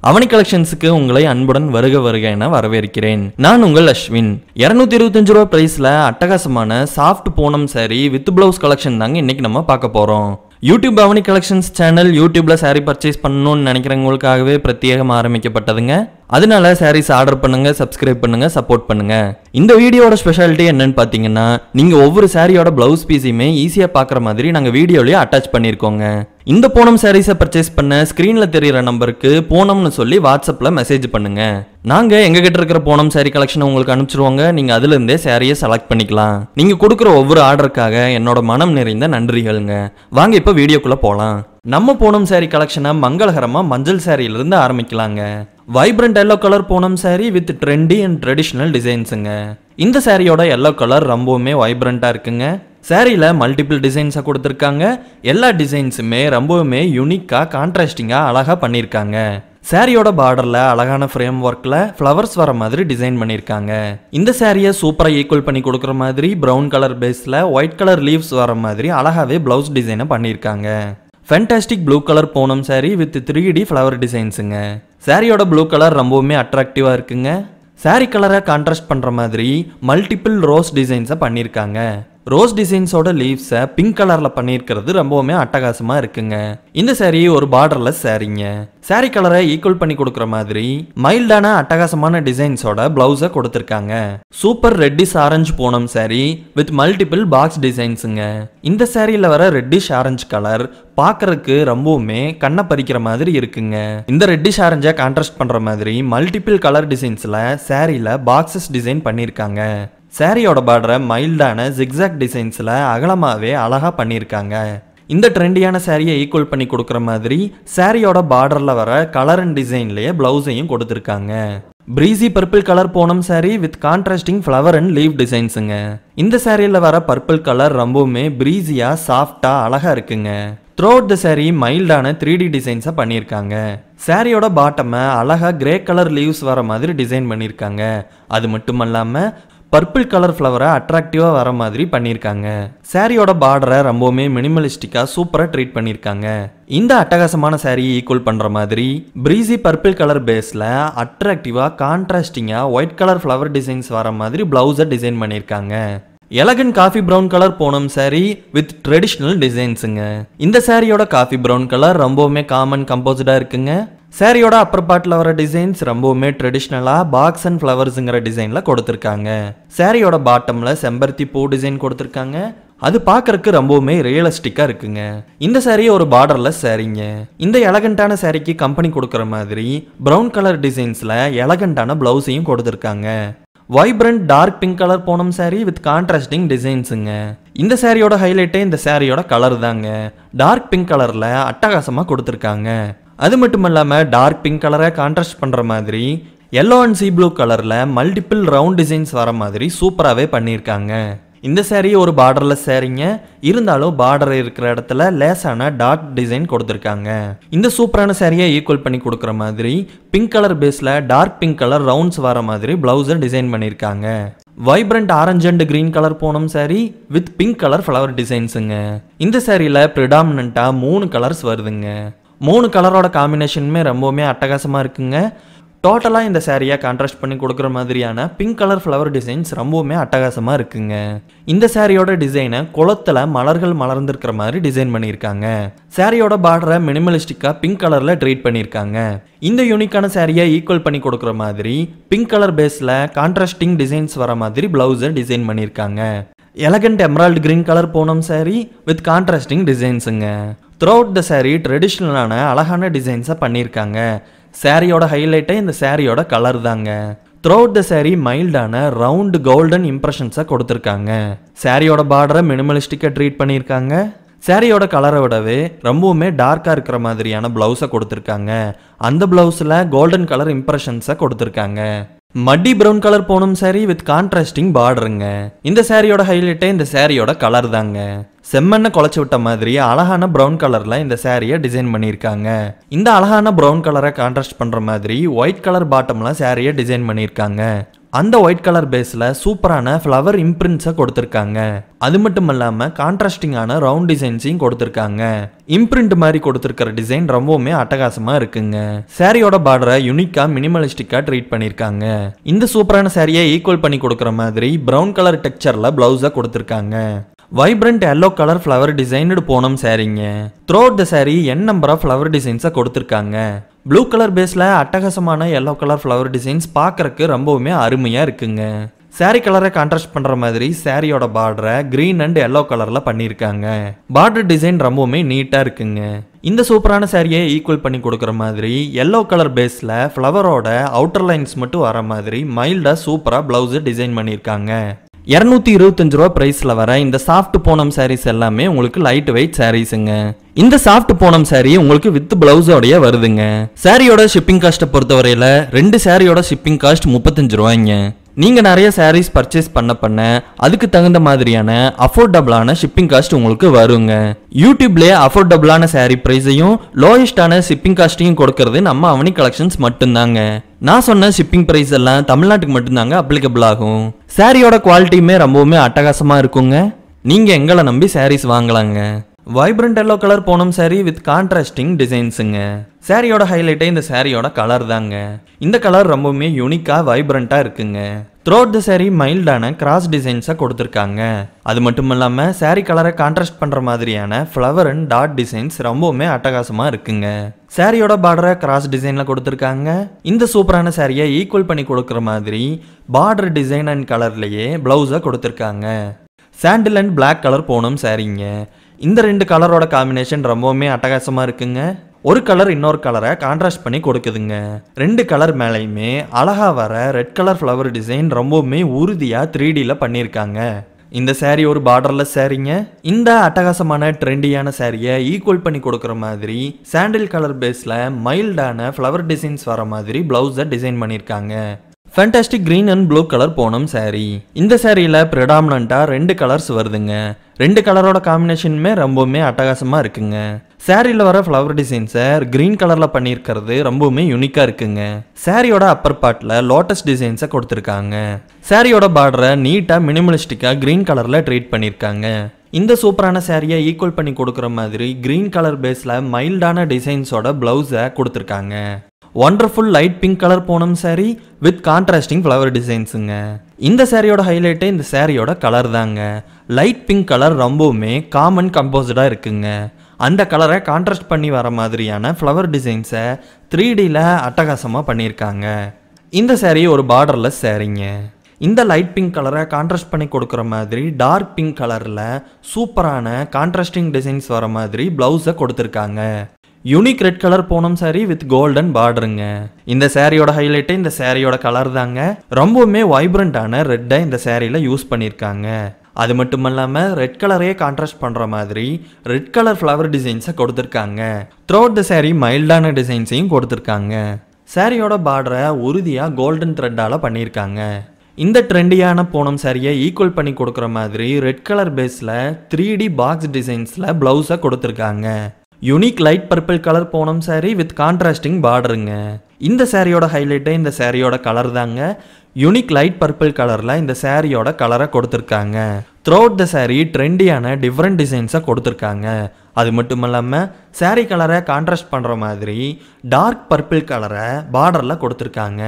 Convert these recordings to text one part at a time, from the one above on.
அவனி கலெக்ஷன்ஸ்க்கு உங்களை அன்புடன் வருக வருக என வரவேற்கிறேன். நான் உங்கள் அஸ்வின். 225 ரூபாய் பிரைஸ்ல அட்டகாசமான soft Poonam saree with blouse collection தாங்க இன்னைக்கு நம்ம பார்க்க போறோம். யூடியூப் அவனி கலெக்ஷன்ஸ் சேனல் யூடியூப்ல saree பர்ச்சேஸ் பண்ணணும்னு நினைக்கிறவங்களுக்காகவே பிரத்யேகமாக ஆரம்பிக்கப்பட்டதுங்க. அதனால sarees ஆர்டர் பண்ணுங்க, சப்ஸ்கிரைப் பண்ணுங்க, சப்போர்ட் பண்ணுங்க. இந்த வீடியோட ஸ்பெஷாலிட்டி என்னன்னு பாத்தீங்கன்னா, நீங்க ஒவ்வொரு சாரியோட பிளவுஸ் பீஸையுமே ஈஸியா பாக்குற மாதிரி நாங்க வீடியோலயே அட்டாச் பண்ணிருக்கோங்க. இந்த பூனம் சாரீஸை பர்ச்சேஸ் பண்ண ஸ்கிரீன்ல தெரியுற நம்பருக்கு பூனம்னு சொல்லி வாட்ஸ்அப்ல மெசேஜ் பண்ணுங்க. நாங்க எங்க கிட்ட இருக்கிற பூனம் சாரி கலெக்ஷன் உங்களுக்கு அனுப்பிச்சிருவோங்க. நீங்க அதுல இருந்தே சாரியை செலக்ட் பண்ணிக்கலாம். நீங்க கொடுக்குற ஒவ்வொரு ஆர்டருக்காக என்னோட மனம் நிறைந்த நன்றிகள்ங்க. வாங்க இப்ப வீடியோக்குள்ள போலாம். நம்ம பூனம் சாரி கலெக்ஷனை மங்களகரமா மஞ்சள் சாரியில இருந்து ஆரம்பிக்கலாங்க. Vibrant yellow colour Poonam sari with trendy and traditional டிசைன்ஸுங்க. இந்த சாரியோட எல்லோ கலர் ரொம்பவுமே வைப்ரண்டா இருக்குங்க. சாரியில மல்டிபிள் டிசைன்ஸை கொடுத்துருக்காங்க. எல்லா டிசைன்ஸுமே ரொம்பவுமே யூனிக்கா கான்ட்ராஸ்டிங்கா அழகா பண்ணியிருக்காங்க. சாரியோட பார்டர்ல அழகான ஃப்ரேம் ஒர்க்ல ஃப்ளவர்ஸ் வர மாதிரி டிசைன் பண்ணியிருக்காங்க. இந்த சாரியை சூப்பரா ஈக்குவல் பண்ணி கொடுக்குற மாதிரி பிரவுன் கலர் பேஸ்ல ஒயிட் கலர் லீவ்ஸ் வர மாதிரி அழகாவே பிளவுஸ் டிசைனை பண்ணியிருக்காங்க. Fantastic blue colour Poonam sari with 3D flower டிசைன்ஸுங்க. சாரியோட ப்ளூ கலர் ரொம்பவுமே அட்ராக்டிவா இருக்குங்க. சாரி கலரை கான்ட்ராஸ்ட் பண்ற மாதிரி மல்டிபிள் ரோஸ் டிசைன்ஸை பண்ணியிருக்காங்க. ரோஸ் டிசைன்ஸோட லீவ்ஸை பிங்க் கலர்ல பண்ணியிருக்கிறது ரொம்பவுமே அட்டகாசமா இருக்குங்க. இந்த சாரி ஒரு பார்டர்லெஸ் சாரிங்க. சாரி கலரை ஈக்குவல் பண்ணி கொடுக்குற மாதிரி மைல்டான அட்டகாசமான டிசைன்ஸோட பிளவுஸை கொடுத்துருக்காங்க. Super reddish orange Poonam sari with multiple box டிசைன்ஸுங்க. இந்த சாரியில வர ரெட்டிஷ் ஆரஞ்சு கலர் பார்க்கறதுக்கு ரொம்பவுமே கண்ணை பறிக்கிற மாதிரி இருக்குங்க. இந்த ரெட்டிஷ் ஆரஞ்சை கான்ட்ராஸ்ட் பண்ற மாதிரி மல்டிபிள் கலர் டிசைன்ஸ்ல சாரியில பாக்ஸஸ் டிசைன் பண்ணியிருக்காங்க. சாரியோட பார்டரை மைல்டான ஜிக்ஸாக் டிசைன்ஸ்ல அகலமாவே அழகா பண்ணியிருக்காங்க. இந்த ட்ரெண்டியான சாரியை ஈக்குவல் பண்ணி கொடுக்குற மாதிரி சாரியோட பார்டர்ல வர கலர் அண்ட் டிசைன்லயே பிளவுஸையும் கொடுத்துருக்காங்க. Breezy purple colour Poonam sari with contrasting flower and leaf டிசைன்ஸுங்க. இந்த சாரியில வர பர்பிள் கலர் ரொம்பவுமே பிரீசியா சாஃப்டா அழகா இருக்குங்க. த்ரூஅவுட் த சாரி மைல்டான 3D டிசைன்ஸை பண்ணியிருக்காங்க. சாரியோட பாட்டமை அழகா கிரே கலர் லீவ்ஸ் வர மாதிரி டிசைன் பண்ணியிருக்காங்க. அது மட்டும் இல்லாம பர்பிள் கலர் ஃப்ளவரை அட்ராக்டிவா வர மாதிரி பண்ணியிருக்காங்க. சாரியோட பார்டரை ரொம்பவுமே மினிமலிஸ்டிக்கா சூப்பரா ட்ரீட் பண்ணியிருக்காங்க. இந்த அட்டகாசமான சாரியை ஈக்குவல் பண்ற மாதிரி பிரீசி பர்பிள் கலர் பேஸ்ல அட்ராக்டிவா கான்ட்ராஸ்டிங்கா ஒயிட் கலர் ஃப்ளவர் டிசைன்ஸ் வர மாதிரி பிளவுஸை டிசைன் பண்ணியிருக்காங்க. Elegant coffee brown colour Poonam sari with traditional டிசைன்ஸுங்க. இந்த சாரியோட காஃபி பிரவுன் கலர் ரொம்பவுமே காமன் கம்போஸ்டா இருக்குங்க. சாரியோட அப்பர் பார்ட்ல வர டிசைன்ஸ் ரொம்பவுமே ட்ரெடிஷ்னலா பாக்ஸ் அண்ட் ஃப்ளவர்ஸுங்கிற டிசைன்ல கொடுத்துருக்காங்க. சாரியோட பாட்டம்ல செம்பருத்தி பூ டிசைன் கொடுத்துருக்காங்க. அது பார்க்கறதுக்கு ரொம்பவுமே ரியலிஸ்டிக்கா இருக்குங்க. இந்த சாரி ஒரு பார்டர்லெஸ் சாரிங்க. இந்த எலகண்டான சாரிக்கு கம்பெனி கொடுக்குற மாதிரி பிரவுன் கலர் டிசைன்ஸ்ல எலகண்டான பிளவுஸையும் கொடுத்துருக்காங்க. Vibrant dark pink colour Poonam sari with contrasting டிசைன்ஸுங்க. இந்த சாரியோட ஹைலைட்டே இந்த சாரியோட கலர் தாங்க. டார்க் பிங்க் கலர்ல அட்டகாசமா கொடுத்துருக்காங்க. அது மட்டும் இல்லாம டார்க் பிங்க் கலரை கான்ட்ராஸ்ட் பண்ற மாதிரி எல்லோ அண்ட் சீ ப்ளூ கலர்ல மல்டிபிள் ரவுண்ட் டிசைன்ஸ் வர மாதிரி சூப்பராகவே பண்ணியிருக்காங்க. இந்த சாரி ஒரு பார்டர்லெஸ் சாரிங்க. இருந்தாலும் பார்டர் இருக்கிற இடத்துல லேசான டார்க் டிசைன் கொடுத்துருக்காங்க. இந்த சூப்பரான சாரியை ஈக்குவல் பண்ணி கொடுக்குற மாதிரி பிங்க் கலர் பேஸ்ல டார்க் பிங்க் கலர் ரவுண்ட்ஸ் வர மாதிரி பிளவுஸை டிசைன் பண்ணியிருக்காங்க. Vibrant orange and green colour Poonam sari with pink colour flower டிசைன்ஸுங்க. இந்த சாரியில ப்ரிடாமினண்டா 3 கலர்ஸ் வருதுங்க. 3 கலரோட காம்பினேஷனுமே ரொம்பவுமே அட்டகாசமா இருக்குங்க. டோட்டலாக இந்த சாரியை கான்ட்ராஸ்ட் பண்ணி கொடுக்குற மாதிரியான பிங்க் கலர் ஃப்ளவர் டிசைன்ஸ் ரொம்பவுமே அட்டகாசமாக இருக்குங்க. இந்த சாரியோட டிசைனை குளத்தில் மலர்கள் மலர்ந்துருக்கிற மாதிரி டிசைன் பண்ணியிருக்காங்க. சாரியோட பார்டரை மினிமலிஸ்டிக்காக பிங்க் கலரில் ட்ரீட் பண்ணியிருக்காங்க. இந்த யூனிக்கான சாரியை ஈக்குவல் பண்ணி கொடுக்குற மாதிரி பிங்க் கலர் பேஸில் கான்ட்ராஸ்டிங் டிசைன்ஸ் வர மாதிரி பிளவுஸை டிசைன் பண்ணியிருக்காங்க. Elegant emerald green colour Poonam sari with contrasting டிசைன்ஸுங்க. த்ரூஅவுட் த சாரி ட்ரெடிஷ்னலான அழகான டிசைன்ஸை பண்ணியிருக்காங்க. சாரியோட ஹைலைட்டே இந்த சாரியோட கலர் தாங்க. த்ரூஅவுட் த சாரி மைல்டான ரவுண்ட் கோல்டன் இம்ப்ரெஷன்ஸை கொடுத்துருக்காங்க. சாரியோட பார்டரை மினிமலிஸ்டிக்கா ட்ரீட் பண்ணியிருக்காங்க. சாரியோட கலரை விடவே ரொம்பவுமே டார்க்காக இருக்கிற மாதிரியான பிளவுஸை கொடுத்துருக்காங்க. அந்த பிளவுஸில் கோல்டன் கலர் இம்ப்ரெஷன்ஸை கொடுத்துருக்காங்க. Muddy brown colour Poonam sari with contrasting பார்டருங்க. இந்த சாரியோட ஹைலைட்டே இந்த சாரியோட கலர் தாங்க. செம்மண்ணை குழச்சி விட்ட மாதிரி அழகான பிரவுன் கலர்ல இந்த சாரியை டிசைன் பண்ணியிருக்காங்க. இந்த அழகான பிரவுன் கலரை கான்ட்ராஸ்ட் பண்ற மாதிரி ஒயிட் கலர் பாட்டம்ல சாரியை டிசைன் பண்ணியிருக்காங்க. அந்த ஒயிட் கலர் பேஸ்ல சூப்பரான ஃப்ளவர் இம்ப்ரிண்ட்ஸை கொடுத்துருக்காங்க. அது மட்டும் இல்லாம கான்ட்ராஸ்டிங்கான ரவுண்ட் டிசைன்ஸையும் கொடுத்துருக்காங்க. இம்ப்ரிண்ட் மாதிரி கொடுத்துருக்கிற டிசைன் ரொம்பவுமே அட்டகாசமா இருக்குங்க. சாரியோட பார்டரை யூனிக்கா மினிமலிஸ்டிக்கா ட்ரீட் பண்ணிருக்காங்க. இந்த சூப்பரான சாரியை ஈக்குவல் பண்ணி கொடுக்குற மாதிரி பிரவுன் கலர் டெக்ஸ்சர்ல பிளவுஸை கொடுத்துருக்காங்க. Vibrant yellow colour flower designed Poonam சாரிங்க. Throughout the sari n number of flower டிசைன்ஸை கொடுத்துருக்காங்க. ப்ளூ கலர் பேஸ்ல அட்டகாசமான yellow கலர் ஃப்ளவர் டிசைன்ஸ் பார்க்கறக்கு ரொம்பவுமே அருமையா இருக்குங்க. சாரி கலரை கான்ட்ராஸ்ட் பண்ற மாதிரி சாரியோட பார்டரை கிரீன் அண்ட் yellow கலர்ல பண்ணிருக்காங்க. பார்டர் டிசைன் ரொம்பவுமே நீட்டா இருக்குங்க. இந்த சூப்பரான சாரியை ஈக்குவல் பண்ணி கொடுக்குற மாதிரி yellow கலர் பேஸ்ல ஃப்ளவரோட அவுட்டர் லைன்ஸ் மட்டும் வர மாதிரி மைல்டா சூப்பரா பிளவுஸ் டிசைன் பண்ணிருக்காங்க. 225 ரூபா பிரைஸ்ல வர இந்த சாஃப்ட் பூனம் சாரீஸ் எல்லாமே உங்களுக்கு லைட் வெயிட் சாரீஸுங்க. இந்த சாஃப்ட் பூனம் சாரி உங்களுக்கு வித் பிளவுஸோடய வருதுங்க. சாரியோட ஷிப்பிங் காஸ்ட்டை பொறுத்தவரையில 2 சாரியோட ஷிப்பிங் காஸ்ட் 35 ரூபாய்ங்க. நீங்க நிறைய சாரீஸ் பர்ச்சேஸ் பண்ண அதுக்கு தகுந்த மாதிரியான அஃபோர்டபுளான ஷிப்பிங் காஸ்ட் உங்களுக்கு வருங்க. யூடியூப்லயே அஃபோர்டபுளான சாரி பிரைஸையும் லோயஸ்டான ஷிப்பிங் காஸ்ட்டையும் கொடுக்கறது நம்ம அவனி கலெக்ஷன்ஸ் மட்டும்தாங்க. நான் சொன்ன ஷிப்பிங் பிரைஸ் எல்லாம் தமிழ்நாட்டுக்கு மட்டும்தாங்க அப்ளிகபிள் ஆகும். சாரியோட குவாலிட்டியுமே ரொம்பவுமே அட்டகாசமா இருக்குங்க. நீங்க எங்களை நம்பி சாரீஸ் வாங்கலாங்க. Vibrant yellow colour Poonam sari with contrasting டிசைன்ஸுங்க. சாரியோட ஹைலைட்டே இந்த சாரியோட கலர் தாங்க. இந்த கலர் ரொம்பவுமே யூனிக்கா வைப்ரண்டா இருக்குங்க. த்ரோட் த சாரி மைல்டான கிராஸ் டிசைன்ஸை கொடுத்துருக்காங்க. அது மட்டும் இல்லாம சாரி கலரை கான்ட்ராஸ்ட் பண்ற மாதிரியான ஃப்ளவர் அண்ட் டாட் டிசைன்ஸ் ரொம்பவுமே அட்டகாசமா இருக்குங்க. சாரியோட பார்டரை கிராஸ் டிசைன்ல கொடுத்துருக்காங்க. இந்த சூப்பரான சாரியை ஈக்குவல் பண்ணி கொடுக்குற மாதிரி பார்டர் டிசைன் அண்ட் கலர்லயே பிளவுஸை கொடுத்துருக்காங்க. சாண்டில் அண்ட் பிளாக் கலர் போனம் சாரிங்க. இந்த 2 கலரோட காம்பினேஷன் ரொம்பவுமே அட்டகாசமா இருக்குங்க. ஒரு கலர் இன்னொரு கலரை கான்ட்ராஸ்ட் பண்ணி கொடுக்குதுங்க. 2 கலர் மேலையுமே அழகா வர ரெட் கலர் ஃப்ளவர் டிசைன் ரொம்பவுமே உறுதியா 3Dல பண்ணியிருக்காங்க. இந்த சாரி ஒரு பார்டர்லெஸ் சாரிங்க. இந்த அட்டகாசமான ட்ரெண்டியான சாரியை ஈக்குவல் பண்ணி கொடுக்குற மாதிரி சாண்டில் கலர் பேஸ்ல மைல்டான ஃப்ளவர் டிசைன்ஸ் வர மாதிரி பிளவுஸை டிசைன் பண்ணியிருக்காங்க. Fantastic green and blue colour Poonam sari. இந்த சாரியில ப்ரிடாமினண்டா 2 கலர்ஸ் வருதுங்க. 2 கலரோட காம்பினேஷனுமே ரொம்பவுமே அட்டகாசமா இருக்குங்க. சாரியில வர ஃப்ளவர் டிசைன்ஸை கிரீன் கலர்ல பண்ணியிருக்கிறது ரொம்பவுமே யூனிக்கா இருக்குங்க. சாரியோட அப்பர் பார்ட்ல லோட்டஸ் டிசைன்ஸை கொடுத்துருக்காங்க. சாரியோட பார்டரை நீட்டா மினிமலிஸ்டிக்கா கிரீன் கலர்ல ட்ரீட் பண்ணியிருக்காங்க. இந்த சூப்பரான சாரியை ஈக்குவல் பண்ணி கொடுக்குற மாதிரி கிரீன் கலர் பேஸ்ல மைல்டான டிசைன்ஸோட பிளவுஸை கொடுத்துருக்காங்க. Wonderful light pink colour Poonam sari with contrasting flower டிசைன்ஸுங்க. இந்த சாரியோட ஹைலைட்டே இந்த சாரியோட கலர் தாங்க. லைட் பிங்க் கலர் ரொம்பவுமே காமன் கம்போஸ்டா இருக்குங்க. அந்த கலரை கான்ட்ராஸ்ட் பண்ணி வர மாதிரியான ஃப்ளவர் டிசைன்ஸை 3Dல அட்டகாசமாக பண்ணியிருக்காங்க. இந்த சாரி ஒரு பார்டர்லெஸ் சாரிங்க. இந்த லைட் பிங்க் கலரை கான்ட்ராஸ்ட் பண்ணி கொடுக்குற மாதிரி டார்க் பிங்க் கலரில் சூப்பரான கான்ட்ராஸ்டிங் டிசைன்ஸ் வர மாதிரி பிளவுஸை கொடுத்துருக்காங்க. Unique red colour Poonam sari with golden பார்டருங்க. இந்த சாரியோட ஹைலைட்டே இந்த சாரியோட கலர் தாங்க. ரொம்பவுமே வைப்ரண்டான ரெட்டை இந்த சாரியில யூஸ் பண்ணியிருக்காங்க. அது மட்டும் இல்லாம ரெட் கலரையே கான்ட்ராஸ்ட் பண்ற மாதிரி ரெட் கலர் ஃப்ளவர் டிசைன்ஸை கொடுத்துருக்காங்க. த்ரோட் த சாரி மைல்டான டிசைன்ஸையும் கொடுத்துருக்காங்க. சாரியோட பார்டரை உறுதியா கோல்டன் த்ரெட்டால பண்ணியிருக்காங்க. இந்த ட்ரெண்டியான போனம் சாரியை ஈக்குவல் பண்ணி கொடுக்குற மாதிரி ரெட் கலர் பேஸ்ல 3D பாக்ஸ் டிசைன்ஸ்ல பிளவுஸை கொடுத்துருக்காங்க. Unique light purple colour Poonam sari with contrasting பார்டருங்க. இந்த சாரியோட ஹைலைட்டே இந்த சாரியோட கலர் தாங்க. யூனிக் லைட் பர்பிள் கலர்ல இந்த சாரியோட கலரை கொடுத்துருக்காங்க. த்ரோட் த சாரி ட்ரெண்டியான டிஃப்ரெண்ட் டிசைன்ஸை கொடுத்துருக்காங்க. அது மட்டும் இல்லாமல் சாரி கலரை கான்ட்ராஸ்ட் பண்ணுற மாதிரி டார்க் பர்பிள் கலரை பார்டரில் கொடுத்துருக்காங்க.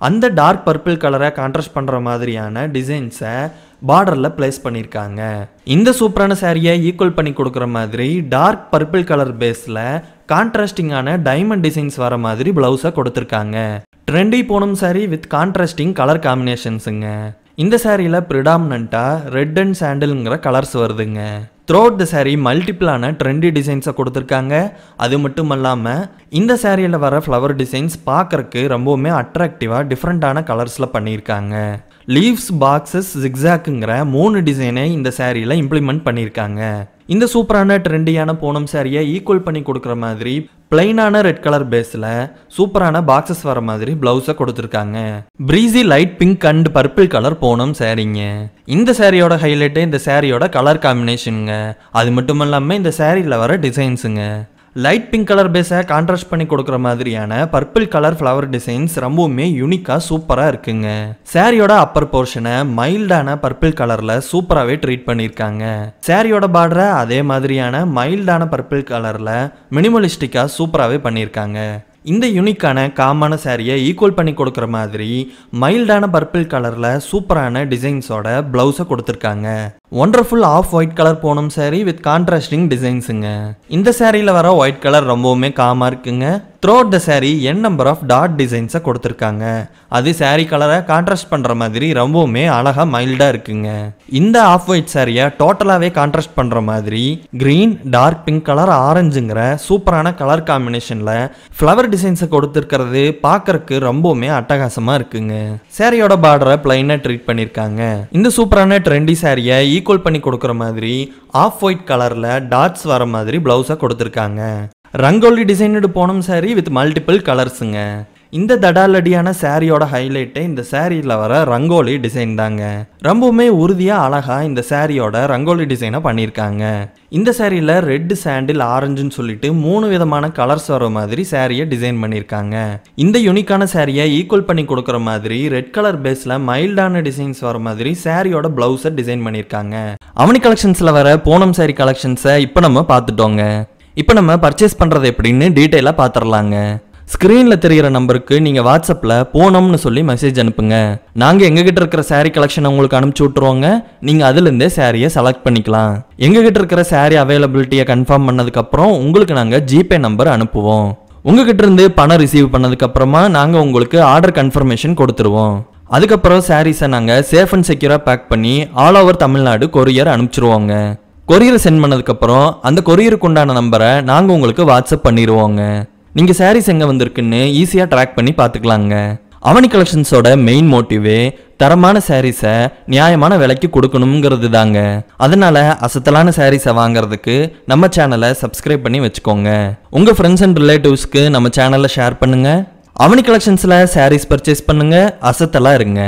அந்த டார்க் பர்பிள் கலரை கான்ட்ராஸ்ட் பண்ணுற மாதிரியான டிசைன்ஸை பார்டரில் பிளேஸ் பண்ணியிருக்காங்க. இந்த சூப்பரான சாரியை ஈக்குவல் பண்ணி கொடுக்குற மாதிரி டார்க் பர்பிள் கலர் பேஸில் கான்ட்ராஸ்டிங்கான டைமண்ட் டிசைன்ஸ் வர மாதிரி பிளவுஸை கொடுத்துருக்காங்க. Trendy Poonam sari with contrasting colour காம்பினேஷன்ஸுங்க. இந்த சாரியில் ப்ரிடாமினண்ட்டாக ரெட் அண்ட் சாண்டில்ங்கிற கலர்ஸ் வருதுங்க. த்ரோட் த சாரி மல்டிபிளான ட்ரெண்டி டிசைன்ஸை கொடுத்துருக்காங்க. அது மட்டும் இல்லாமல் இந்த சாரியில் வர ஃப்ளவர் டிசைன்ஸ் பார்க்குறக்கு ரொம்பவுமே அட்ராக்டிவாக டிஃப்ரெண்ட்டான கலர்ஸில் பண்ணியிருக்காங்க. லீவ்ஸ், பாக்ஸஸ், ஜிக்ஸாக்குங்கிற 3 டிசைனை இந்த சாரியில் இம்ப்ளிமெண்ட் பண்ணியிருக்காங்க. இந்த சூப்பரான ட்ரெண்டியான போனம் சாரியை ஈக்குவல் பண்ணி கொடுக்குற மாதிரி பிளைனான ரெட் கலர் பேஸில் சூப்பரான பாக்ஸஸ் வர மாதிரி பிளவுஸை கொடுத்துருக்காங்க. Breezy light pink and purple colour Poonam சாரிங்க. இந்த சாரியோட ஹைலைட்டு இந்த சாரியோட கலர் காம்பினேஷனுங்க. அது மட்டும் இல்லாமல் இந்த சாரியில் வர டிசைன்ஸுங்க. லைட் பிங்க் கலர் பேஸை கான்ட்ராஸ்ட் பண்ணி கொடுக்குற மாதிரியான பர்பிள் கலர் ஃப்ளவர் டிசைன்ஸ் ரொம்பவுமே யூனிக்கா சூப்பரா இருக்குங்க. சாரியோட அப்பர் போர்ஷனை மைல்டான பர்பிள் கலர்ல சூப்பராகவே ட்ரீட் பண்ணியிருக்காங்க. சாரியோட பார்டரை அதே மாதிரியான மைல்டான பர்பிள் கலர்ல மினிமலிஸ்டிக்கா சூப்பராகவே பண்ணியிருக்காங்க. இந்த யூனிக்கான காமான சாரியை ஈக்குவல் பண்ணி கொடுக்குற மாதிரி மைல்டான பர்பிள் கலர்ல சூப்பரான டிசைன்ஸோட பிளவுஸை கொடுத்துருக்காங்க. Wonderful off white colour Poonam sari with contrasting டிசைன்ஸுங்க. இந்த சாரியில வர ஒயிட் கலர் ரொம்பவுமே காமா இருக்குங்க. Throughout the sari n number of dot டிசைன்ஸை கொடுத்துருக்காங்க. அது சாரி கலரை கான்ட்ராஸ்ட் பண்ற மாதிரி ரொம்பவுமே அழகா மைல்டா இருக்குங்க. இந்த ஆஃப் ஒயிட் சாரியை டோட்டலாவே கான்ட்ராஸ்ட் பண்ற மாதிரி கிரீன், டார்க் பிங்க் கலர், ஆரஞ்சுங்கிற சூப்பரான கலர் காம்பினேஷன்ல ஃப்ளவர் டிசைன்ஸை கொடுத்துருக்கிறது பார்க்கறதுக்கு ரொம்பவுமே அட்டகாசமா இருக்குங்க. சாரியோட பார்டரை பிளைனா ட்ரீட் பண்ணியிருக்காங்க. இந்த சூப்பரான ட்ரெண்டி சாரியை ஈக்குவல் பண்ணி கொடுக்குற மாதிரி ஆஃப் ஒயிட் கலர்ல டாட்ஸ் வர மாதிரி பிளவுஸை கொடுத்துருக்காங்க. Rangoli designed Poonam sari with multiple கலர்ஸுங்க. இந்த தடாலடியான சாரியோட ஹைலைட்டே இந்த சாரியில் வர ரங்கோலி டிசைன் தாங்க. ரொம்பவுமே உறுதியா அழகா இந்த சாரியோட ரங்கோலி டிசைனை பண்ணியிருக்காங்க. இந்த சாரியில் ரெட், சாண்டில், ஆரஞ்சுன்னு சொல்லிட்டு 3 விதமான கலர்ஸ் வர மாதிரி சாரியை டிசைன் பண்ணியிருக்காங்க. இந்த யூனிக்கான சாரியை ஈக்குவல் பண்ணி கொடுக்குற மாதிரி ரெட் கலர் பேஸ்ல மைல்டான டிசைன்ஸ் வர மாதிரி சாரியோட பிளவுஸை டிசைன் பண்ணியிருக்காங்க. அவனி கலெக்ஷன்ஸ்ல வர பூனம் சாரி கலெக்ஷன்ஸை இப்போ நம்ம பார்த்துட்டோங்க. இப்போ நம்ம பர்ச்சேஸ் பண்றது எப்படின்னு டீட்டெயிலாக பார்த்துடலாங்க. ஸ்க்ரீனில் தெரிகிற நம்பருக்கு நீங்கள் வாட்ஸ்அப்பில் பூனம்னு சொல்லி மெசேஜ் அனுப்புங்க. நாங்கள் எங்ககிட்ட இருக்கிற சாரீ கலெக்ஷன் உங்களுக்கு அனுப்பிச்சி விட்ருவோங்க. நீங்கள் அதுலேருந்தே சாரியை செலக்ட் பண்ணிக்கலாம். எங்ககிட்ட இருக்கிற சாரீ அவைலபிலிட்டியை கன்ஃபார்ம் பண்ணதுக்கப்புறம் உங்களுக்கு நாங்கள் ஜிபே நம்பர் அனுப்புவோம். உங்ககிட்ட இருந்து பணம் ரிசீவ் பண்ணதுக்கப்புறமா நாங்கள் உங்களுக்கு ஆர்டர் கன்ஃபர்மேஷன் கொடுத்துருவோம். அதுக்கப்புறம் சாரீஸை நாங்கள் சேஃப் அண்ட் செக்யூராக பேக் பண்ணி ஆல் ஓவர் தமிழ்நாடு கொரியர் அனுப்பிச்சிருவோங்க. கொரியரை சென்ட் பண்ணதுக்கப்புறம் அந்த கொரியருக்கு உண்டான நம்பரை நாங்கள் உங்களுக்கு வாட்ஸ்அப் பண்ணிடுவோங்க. நீங்கள் சாரீஸ் எங்கே வந்திருக்குன்னு ஈஸியாக ட்ராக் பண்ணி பார்த்துக்கலாங்க. அவனி கலெக்ஷன்ஸோட மெயின் மோட்டிவே தரமான சாரீஸை நியாயமான விலைக்கு கொடுக்கணுங்கிறது தாங்க. அதனால அசத்தலான சாரீஸை வாங்குறதுக்கு நம்ம சேனலை சப்ஸ்கிரைப் பண்ணி வச்சுக்கோங்க. உங்கள் ஃப்ரெண்ட்ஸ் அண்ட் ரிலேட்டிவ்ஸ்க்கு நம்ம சேனலை ஷேர் பண்ணுங்கள். அவனி கலெக்ஷன்ஸில் சாரீஸ் பர்ச்சேஸ் பண்ணுங்கள். அசத்தலாக இருங்க.